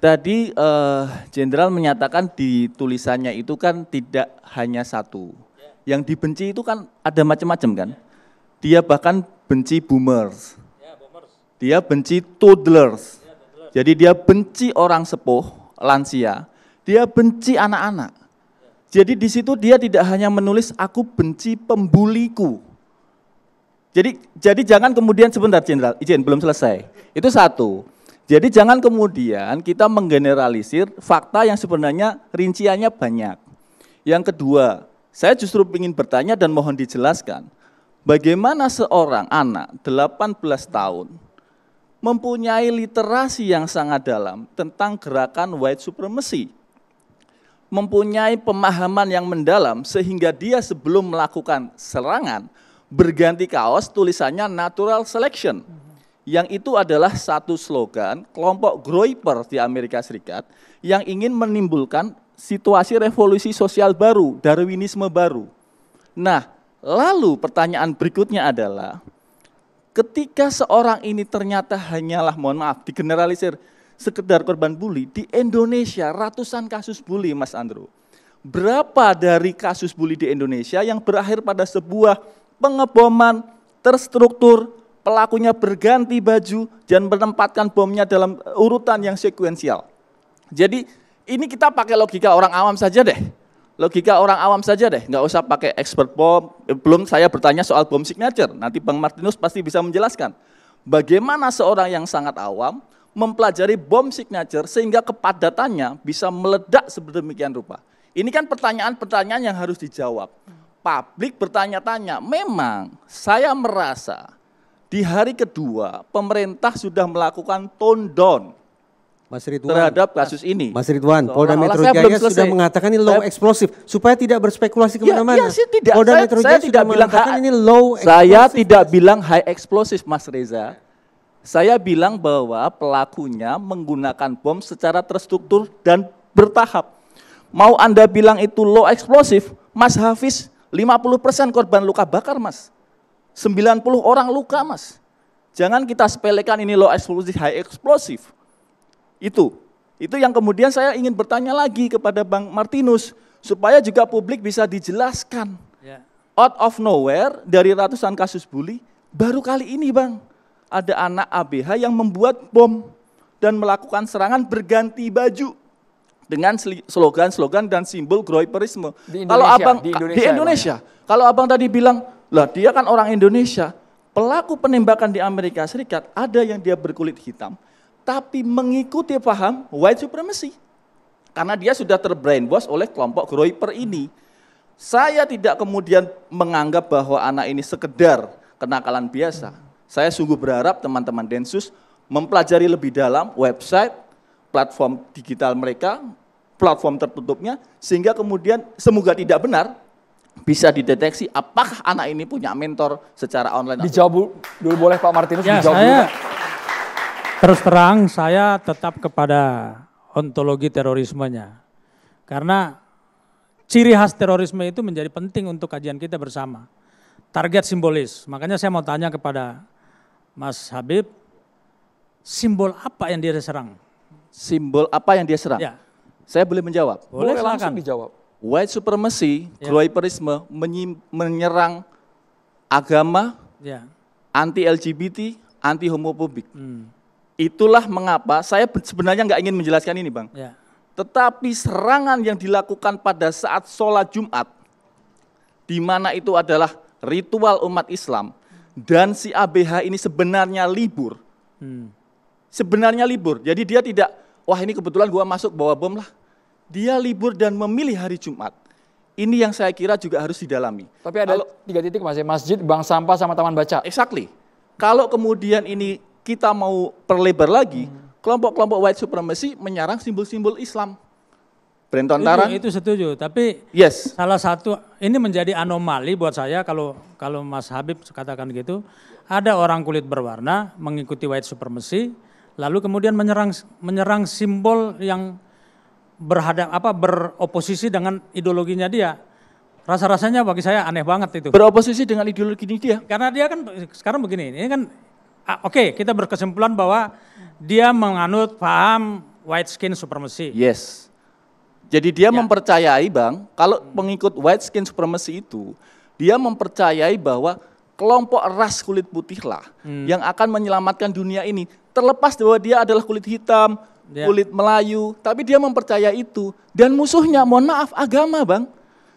Tadi Jenderal menyatakan di tulisannya itu kan tidak hanya satu. Yang dibenci itu kan ada macam-macam kan. Dia bahkan benci boomers. Dia benci toddlers. Jadi dia benci orang sepuh, lansia. Dia benci anak-anak. Jadi di situ dia tidak hanya menulis aku benci pembuliku. Jadi jangan kemudian sebentar Jenderal, izin belum selesai. Itu satu. Jadi jangan kemudian kita menggeneralisir fakta yang sebenarnya rinciannya banyak. Yang kedua, saya justru ingin bertanya dan mohon dijelaskan, bagaimana seorang anak 18 tahun mempunyai literasi yang sangat dalam tentang gerakan white supremacy, mempunyai pemahaman yang mendalam sehingga dia sebelum melakukan serangan berganti kaos tulisannya natural selection. Yang itu adalah satu slogan kelompok Groyper di Amerika Serikat yang ingin menimbulkan situasi revolusi sosial baru, Darwinisme baru. Nah, lalu pertanyaan berikutnya adalah, ketika seorang ini ternyata hanyalah, mohon maaf, digeneralisir, sekedar korban bully, di Indonesia ratusan kasus bully, Mas Andrew. Berapa dari kasus bully di Indonesia yang berakhir pada sebuah pengeboman terstruktur, pelakunya berganti baju dan menempatkan bomnya dalam urutan yang sekuensial. Jadi ini kita pakai logika orang awam saja deh. Logika orang awam saja deh, nggak usah pakai expert bom. Belum saya bertanya soal bom signature, nanti Bang Martinus pasti bisa menjelaskan. Bagaimana seorang yang sangat awam mempelajari bom signature sehingga kepadatannya bisa meledak sedemikian rupa. Ini kan pertanyaan-pertanyaan yang harus dijawab. Publik bertanya-tanya, memang saya merasa di hari kedua, pemerintah sudah melakukan tone down Mas Ridwan, terhadap kasus ini. Mas Ridwan, Polda Metro Jaya sudah mengatakan ini low eksplosif supaya tidak berspekulasi kemana-mana. Ya, Polda Metro Jaya sudah mengatakan ini low eksplosif. Saya tidak bilang high eksplosif, Mas Reza. Saya bilang bahwa pelakunya menggunakan bom secara terstruktur dan bertahap. Mau Anda bilang itu low eksplosif, Mas Hafiz 50% korban luka bakar, Mas. 90 orang luka, Mas. Jangan kita sepelekan ini low explosive, high explosive. Itu yang kemudian saya ingin bertanya lagi kepada Bang Martinus, supaya juga publik bisa dijelaskan. Out of nowhere, dari ratusan kasus bully, baru kali ini Bang, ada anak ABH yang membuat bom dan melakukan serangan berganti baju dengan slogan-slogan dan simbol Groyperisme. Di Indonesia. Kalau Abang tadi bilang, lah dia kan orang Indonesia, pelaku penembakan di Amerika Serikat ada yang dia berkulit hitam, tapi mengikuti paham white supremacy. Karena dia sudah terbrainwash oleh kelompok Groyper ini. Saya tidak kemudian menganggap bahwa anak ini sekedar kenakalan biasa. Saya sungguh berharap teman-teman Densus mempelajari lebih dalam website, platform digital mereka, platform tertutupnya, sehingga kemudian semoga tidak benar, bisa dideteksi apakah anak ini punya mentor secara online. Dijawab dulu boleh Pak Martinus, ya, dijawab saya, dulu. terus terang saya tetap kepada ontologi terorismenya. Karena ciri khas terorisme itu menjadi penting untuk kajian kita bersama. Target simbolis, makanya saya mau tanya kepada Mas Habib, simbol apa yang dia serang? Simbol apa yang dia serang? Ya. Saya boleh menjawab? Boleh, langsung dijawab. White supremacy, Groyperisme menyerang agama, anti-LGBT, anti-homofobik. Itulah mengapa saya sebenarnya nggak ingin menjelaskan ini Bang. Ya. Tetapi serangan yang dilakukan pada saat sholat Jumat, di mana itu adalah ritual umat Islam, dan si ABH ini sebenarnya libur. Sebenarnya libur, jadi dia tidak, wah ini kebetulan gua masuk bawa bom lah. Dia libur dan memilih hari Jumat. Ini yang saya kira juga harus didalami. Tapi ada 3 titik Mas, masjid, bank sampah, sama taman baca. Exactly. Kalau kemudian ini kita mau perlebar lagi, kelompok-kelompok white supremacy menyerang simbol-simbol Islam. Berentontaran. Itu setuju, tapi salah satu, ini menjadi anomali buat saya kalau Mas Habib katakan gitu, ada orang kulit berwarna mengikuti white supremacy, lalu kemudian menyerang simbol yang beroposisi dengan ideologinya dia. Rasa-rasanya bagi saya aneh banget itu. Beroposisi dengan ideologi dia? Karena dia kan sekarang begini, ini kan oke, kita berkesimpulan bahwa dia menganut paham white skin supremacy. Yes. Jadi dia mempercayai Bang, kalau pengikut white skin supremacy itu, dia mempercayai bahwa kelompok ras kulit putihlah yang akan menyelamatkan dunia ini. Terlepas bahwa dia adalah kulit hitam, kulit Melayu, tapi dia mempercayai itu. Dan musuhnya, mohon maaf, agama Bang.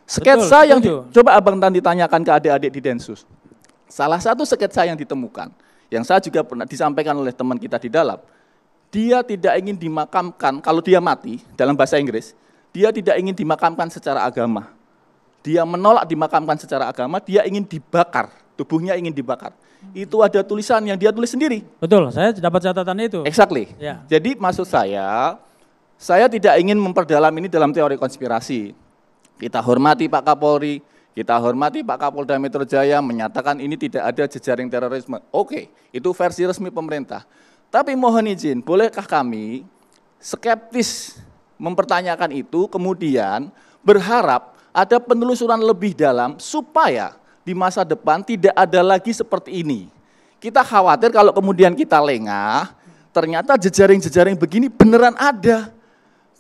Sketsa yang coba Abang Tan ditanyakan ke adik-adik di Densus. Salah satu sketsa yang ditemukan, yang saya juga pernah disampaikan oleh teman kita di dalam, dia tidak ingin dimakamkan, kalau dia mati, dalam bahasa Inggris, dia tidak ingin dimakamkan secara agama. Dia menolak dimakamkan secara agama, dia ingin dibakar, tubuhnya ingin dibakar. Itu ada tulisan yang dia tulis sendiri. Betul, saya dapat catatan itu. Exactly. Ya. Jadi maksud saya tidak ingin memperdalam ini dalam teori konspirasi. Kita hormati Pak Kapolri, kita hormati Pak Kapolda Metro Jaya menyatakan ini tidak ada jejaring terorisme. Oke, itu versi resmi pemerintah. Tapi mohon izin, bolehkah kami skeptis mempertanyakan itu, kemudian berharap ada penelusuran lebih dalam supaya di masa depan tidak ada lagi seperti ini. Kita khawatir kalau kemudian kita lengah, ternyata jejaring-jejaring begini beneran ada.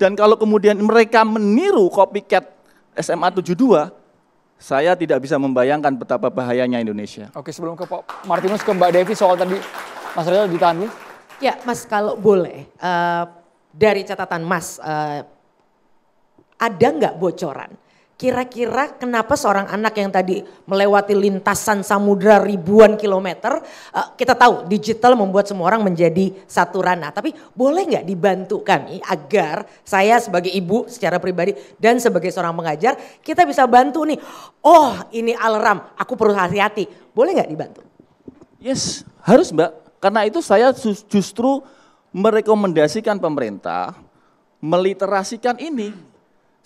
Dan kalau kemudian mereka meniru copycat SMA 72, saya tidak bisa membayangkan betapa bahayanya Indonesia. Oke, sebelum ke Pak Martinus, ke Mbak Devi soal tadi, Mas Reza ditahan dulu. Ya Mas, kalau boleh, dari catatan Mas, ada nggak bocoran? Kira-kira kenapa seorang anak yang tadi melewati lintasan samudra ribuan kilometer, kita tahu digital membuat semua orang menjadi satu ranah. Tapi boleh nggak dibantu kami agar saya sebagai ibu secara pribadi dan sebagai seorang pengajar, kita bisa bantu nih, oh ini alarm, aku perlu hati-hati. Boleh nggak dibantu? Yes, harus Mbak. Karena itu saya justru merekomendasikan pemerintah meliterasikan ini.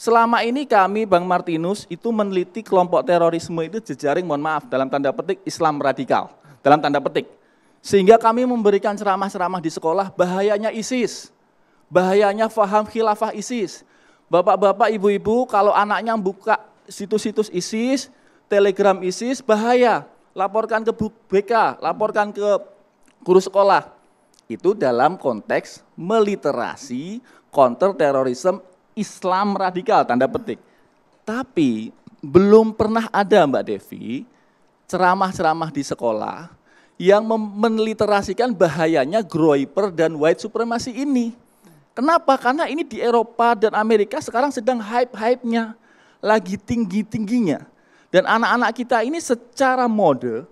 Selama ini kami, Bang Martinus, itu meneliti kelompok terorisme itu jejaring, mohon maaf, dalam tanda petik Islam radikal, dalam tanda petik. Sehingga kami memberikan ceramah-ceramah di sekolah, bahayanya ISIS, bahayanya faham khilafah ISIS. Bapak-bapak, ibu-ibu, kalau anaknya buka situs-situs ISIS, telegram ISIS, bahaya. Laporkan ke BK, laporkan ke guru sekolah. Itu dalam konteks meliterasi counter terorisme Islam radikal, tanda petik. Tapi belum pernah ada Mbak Devi ceramah-ceramah di sekolah yang meliterasikan bahayanya groiper dan white supremacy ini. Kenapa? Karena ini di Eropa dan Amerika sekarang sedang hype-hype-nya, lagi tinggi-tingginya. Dan anak-anak kita ini secara mode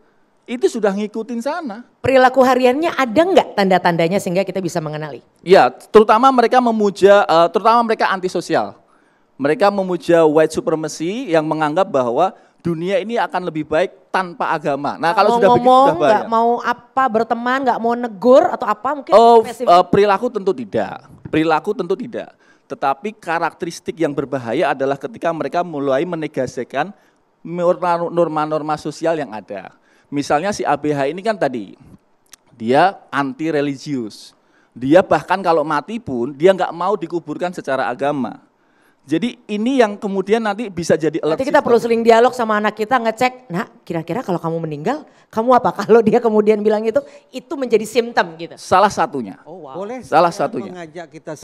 itu sudah ngikutin sana. Perilaku hariannya ada nggak tanda-tandanya sehingga kita bisa mengenali? Ya, terutama mereka memuja, terutama mereka antisosial. Mereka memuja white supremacy yang menganggap bahwa dunia ini akan lebih baik tanpa agama. Nah, kalau sudah begitu sudah bahaya. Nggak mau apa berteman, nggak mau negur atau apa mungkin? Perilaku tentu tidak. Perilaku tentu tidak. Tetapi karakteristik yang berbahaya adalah ketika mereka mulai menegasikan norma-norma sosial yang ada. Misalnya si ABH ini kan tadi, dia anti religius. Dia bahkan kalau mati pun dia nggak mau dikuburkan secara agama. Jadi ini yang kemudian nanti bisa jadi alert. Nanti kita perlu sering dialog sama anak kita, ngecek, nah kira-kira kalau kamu meninggal, kamu apa? Kalau dia kemudian bilang itu menjadi simptom gitu. Salah satunya. Oh, wow. Boleh salah satunya mengajak kita